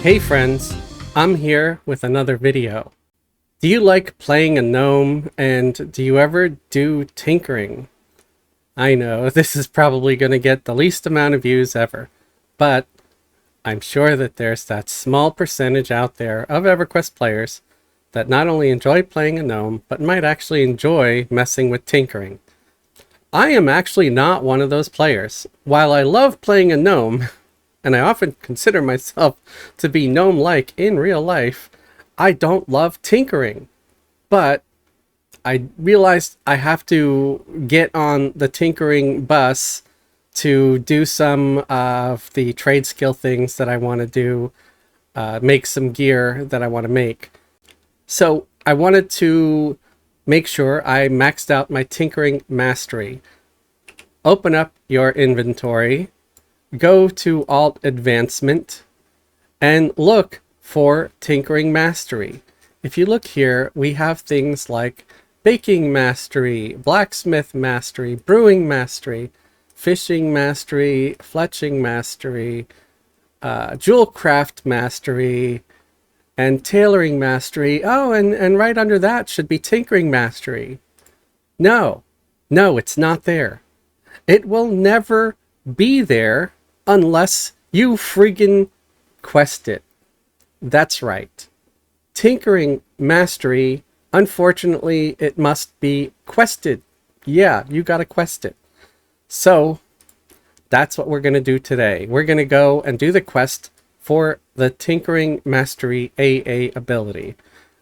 Hey friends, I'm here with another video. Do you like playing a gnome, and do you ever do tinkering? I know, this is probably going to get the least amount of views ever, but I'm sure that there's that small percentage out there of Everquest players that not only enjoy playing a gnome, but might actually enjoy messing with tinkering. I am actually not one of those players. While I love playing a gnome, and I often consider myself to be gnome-like in real life, I don't love tinkering. But I realized I have to get on the tinkering bus to do some of the trade skill things that I want to do, make some gear that I want to make. So I wanted to make sure I maxed out my tinkering mastery. Open up your inventory, go to Alt Advancement, and look for Tinkering Mastery. If you look here, we have things like Baking Mastery, Blacksmith Mastery, Brewing Mastery, Fishing Mastery, Fletching Mastery, Jewel Craft Mastery, and Tailoring Mastery. Oh, and right under that should be Tinkering Mastery. No, it's not there. It will never be there unless you friggin' quest it. That's right. Tinkering Mastery, unfortunately, it must be quested. Yeah, you gotta quest it. So, that's what we're gonna do today. We're gonna go and do the quest for the Tinkering Mastery AA ability.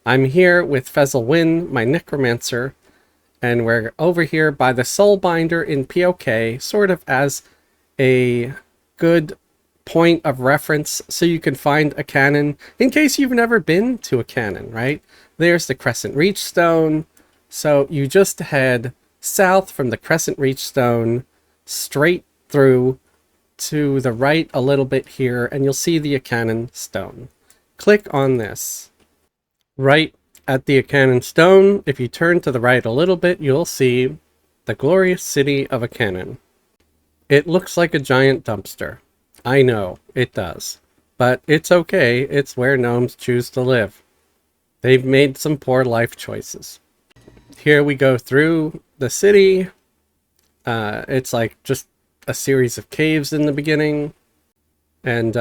I'm here with Fezzelwyn, my Necromancer, and we're over here by the Soulbinder in POK, sort of as a good point of reference so you can find a cannon in case you've never been to a cannon, right? There's the Crescent Reach Stone. So you just head south from the Crescent Reach Stone, straight through to the right a little bit here, and you'll see the Cannon Stone. Click on this. Right at the Cannon Stone, if you turn to the right a little bit, you'll see the glorious city of Cannon. It looks like a giant dumpster. I know, it does. But it's okay, it's where gnomes choose to live. They've made some poor life choices. Here we go through the city. It's like just a series of caves in the beginning. And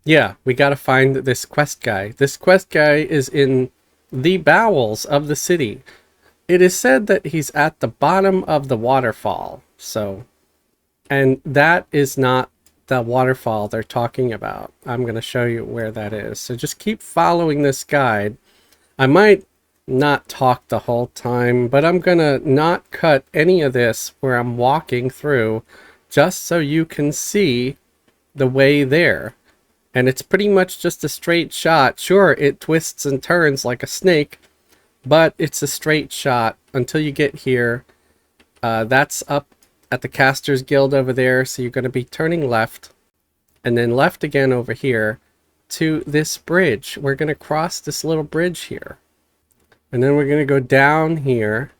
yeah, we gotta find this quest guy. This quest guy is in the bowels of the city. It is said that he's at the bottom of the waterfall. So, and that is not the waterfall they're talking about. I'm going to show you where that is. So just keep following this guide. I might not talk the whole time, but I'm going to not cut any of this where I'm walking through, just so you can see the way there. And it's pretty much just a straight shot. Sure, it twists and turns like a snake, but it's a straight shot until you get here. That's up at the Casters Guild over there, so you're going to be turning left, and then left again over here to this bridge. We're going to cross this little bridge here, and then we're going to go down here,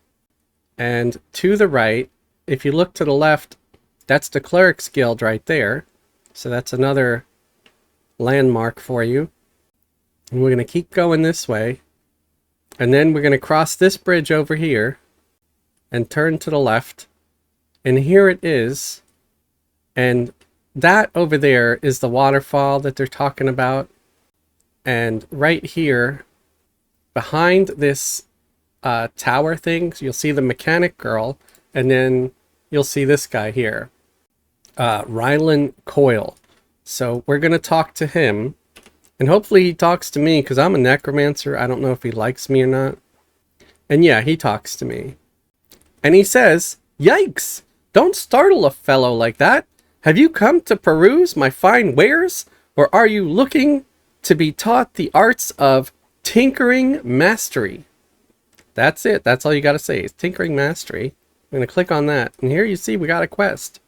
and to the right, if you look to the left, that's the Cleric's Guild right there, so that's another landmark for you. And we're going to keep going this way, and then we're going to cross this bridge over here, and turn to the left, and here it is. And that over there is the waterfall that they're talking about. And right here, behind this tower thing, you'll see the mechanic girl. And then you'll see this guy here, Rylan Coyle. So we're going to talk to him. And hopefully he talks to me, because I'm a necromancer. I don't know if he likes me or not. And yeah, he talks to me. And he says, "Yikes! Don't startle a fellow like that. Have you come to peruse my fine wares, or are you looking to be taught the arts of Tinkering Mastery?" That's it. That's all you got to say is Tinkering Mastery. I'm going to click on that. And here you see we got a quest.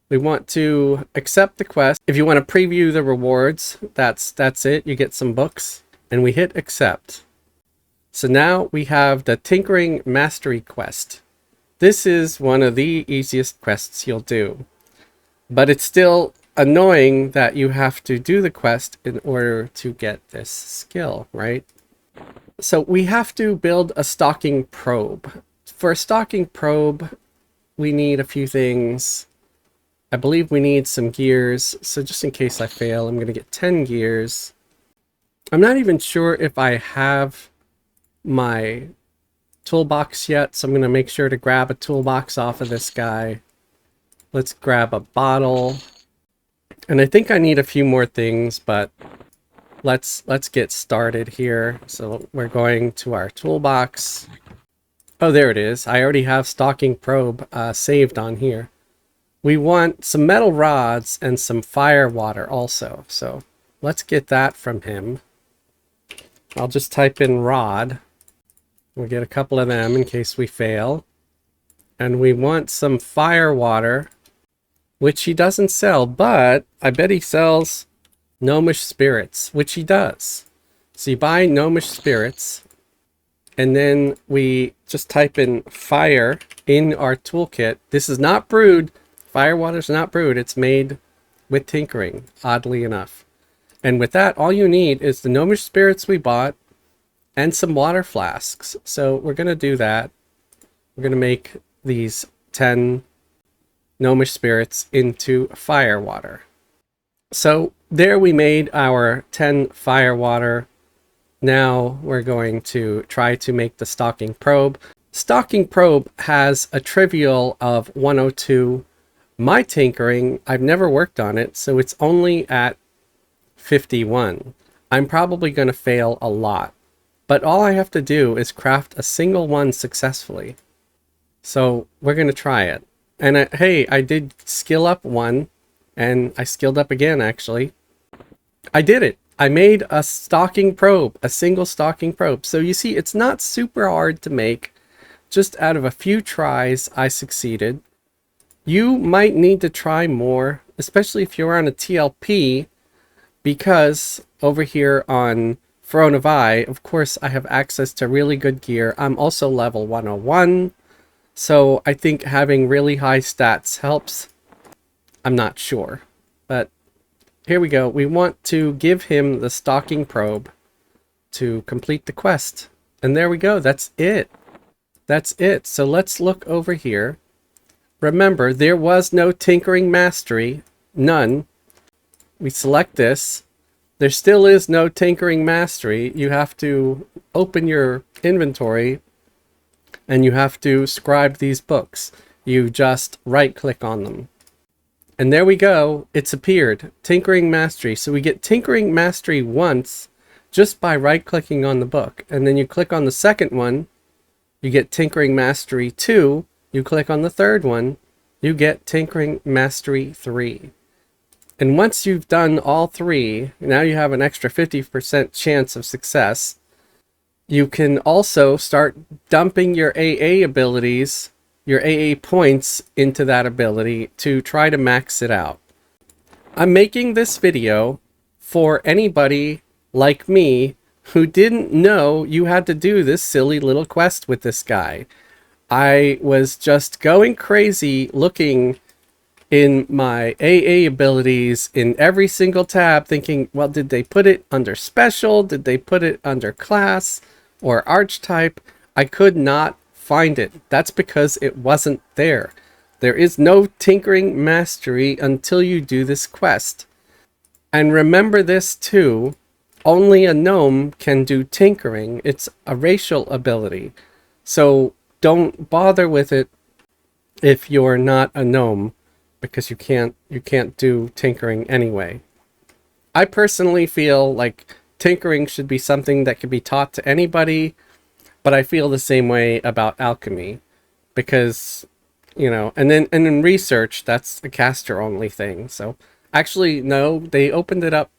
We want to accept the quest. If you want to preview the rewards, that's it. You get some books. And we hit accept. So now we have the Tinkering Mastery quest. This is one of the easiest quests you'll do. But it's still annoying that you have to do the quest in order to get this skill, right? So we have to build a stalking probe. For a stalking probe, we need a few things. I believe we need some gears. So just in case I fail, I'm going to get 10 gears. I'm not even sure if I have my toolbox yet, so I'm going to make sure to grab a toolbox off of this guy. Let's grab a bottle. And I think I need a few more things, but let's get started here. So we're going to our toolbox. Oh, there it is. I already have stalking probe saved on here. We want some metal rods and some fire water also. So let's get that from him. I'll just type in rod. We'll get a couple of them in case we fail. And we want some fire water, which he doesn't sell, but I bet he sells gnomish spirits, which he does. So you buy gnomish spirits, and then we just type in fire in our toolkit. This is not brewed. Fire water's not brewed. It's made with tinkering, oddly enough. And with that, all you need is the gnomish spirits we bought and some water flasks. So we're going to do that. We're going to make these 10 gnomish spirits into fire water. So there we made our 10 fire water. Now we're going to try to make the stalking probe. Stalking probe has a trivial of 102. My tinkering, I've never worked on it, so it's only at 51. I'm probably going to fail a lot, but all I have to do is craft a single one successfully. So we're going to try it. And hey, I did skill up one, and I skilled up again, actually. I did it. I made a stalking probe, a single stalking probe. So you see, it's not super hard to make. Just out of a few tries, I succeeded. You might need to try more, especially if you're on a TLP, because over here on Throne of Eye, of course, I have access to really good gear. I'm also level 101, so I think having really high stats helps. I'm not sure, but here we go. We want to give him the stalking probe to complete the quest. And there we go. That's it. That's it. So let's look over here. Remember, there was no tinkering mastery. None. We select this. There still is no tinkering mastery. You have to open your inventory and you have to scribe these books. You just right-click on them. And there we go. It's appeared. Tinkering Mastery. So we get Tinkering Mastery once just by right-clicking on the book. And then you click on the second one, you get Tinkering Mastery 2. You click on the third one, you get Tinkering Mastery 3. And once you've done all three, now you have an extra 50% chance of success. You can also start dumping your AA abilities, your AA points into that ability to try to max it out. I'm making this video for anybody like me who didn't know you had to do this silly little quest with this guy. I was just going crazy looking in my AA abilities in every single tab thinking, well, did they put it under special? Did they put it under class or archetype? I could not find it. That's because it wasn't there. There is no tinkering mastery until you do this quest. And remember this too, only a gnome can do tinkering. It's a racial ability. So don't bother with it if you're not a gnome, because you can't do tinkering anyway. I personally feel like tinkering should be something that can be taught to anybody, but I feel the same way about alchemy, because, you know, and in research, that's a caster only thing. So actually, no, they opened it up,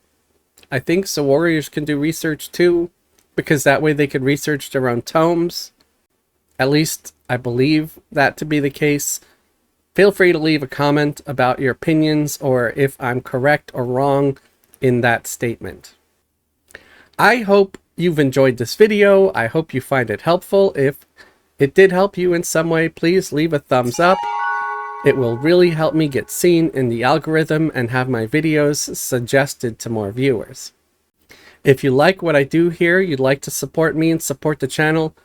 I think, so warriors can do research too, because that way they could research their own tomes. At least I believe that to be the case. Feel free to leave a comment about your opinions or if I'm correct or wrong in that statement. I hope you've enjoyed this video. I hope you find it helpful. If it did help you in some way, please leave a thumbs up. It will really help me get seen in the algorithm and have my videos suggested to more viewers. If you like what I do here, you'd like to support me and support the channel,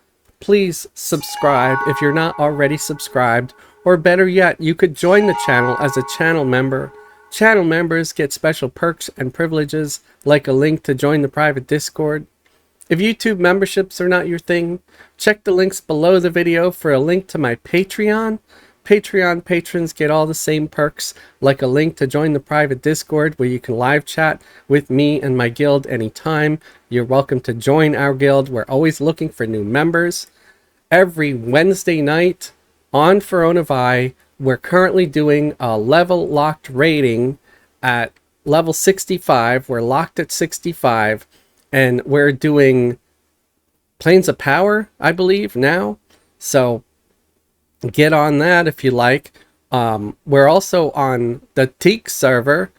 please subscribe if you're not already subscribed, or better yet, you could join the channel as a channel member. Channel members get special perks and privileges, like a link to join the private Discord. If YouTube memberships are not your thing, check the links below the video for a link to my Patreon. Patreon patrons get all the same perks, like a link to join the private Discord where you can live chat with me and my guild anytime. You're welcome to join our guild. We're always looking for new members. Every Wednesday night on Coronavi, we're currently doing a level locked rating at level 65. We're locked at 65, and we're doing Planes of Power, I believe, now. So get on that if you like. We're also on the Teak server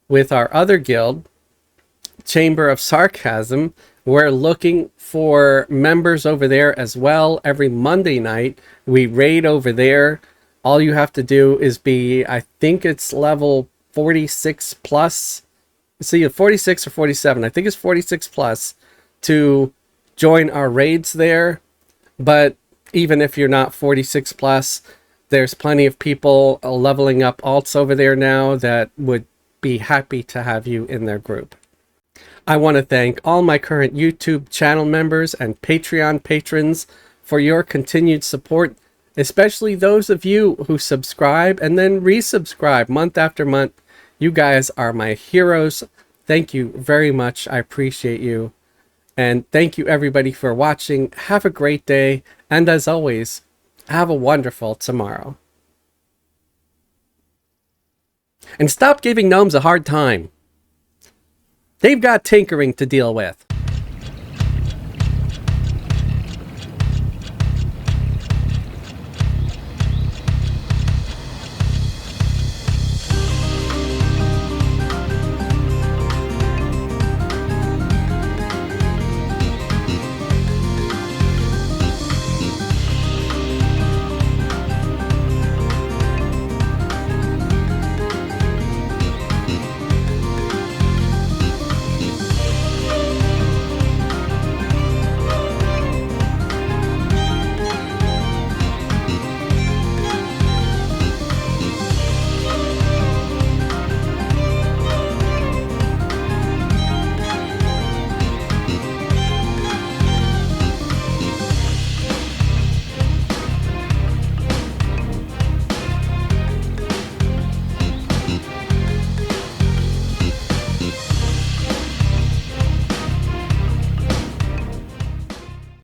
with our other guild, Chamber of Sarcasm. We're looking for members over there as well. Every Monday night, we raid over there. All you have to do is be, I think it's level 46 plus. It's either 46 or 47. I think it's 46 plus to join our raids there. But even if you're not 46 plus, there's plenty of people leveling up alts over there now that would be happy to have you in their group. I want to thank all my current YouTube channel members and Patreon patrons for your continued support, especially those of you who subscribe and then resubscribe month after month. You guys are my heroes. Thank you very much. I appreciate you. And thank you everybody for watching. Have a great day. And as always, have a wonderful tomorrow. And stop giving gnomes a hard time. They've got tinkering to deal with.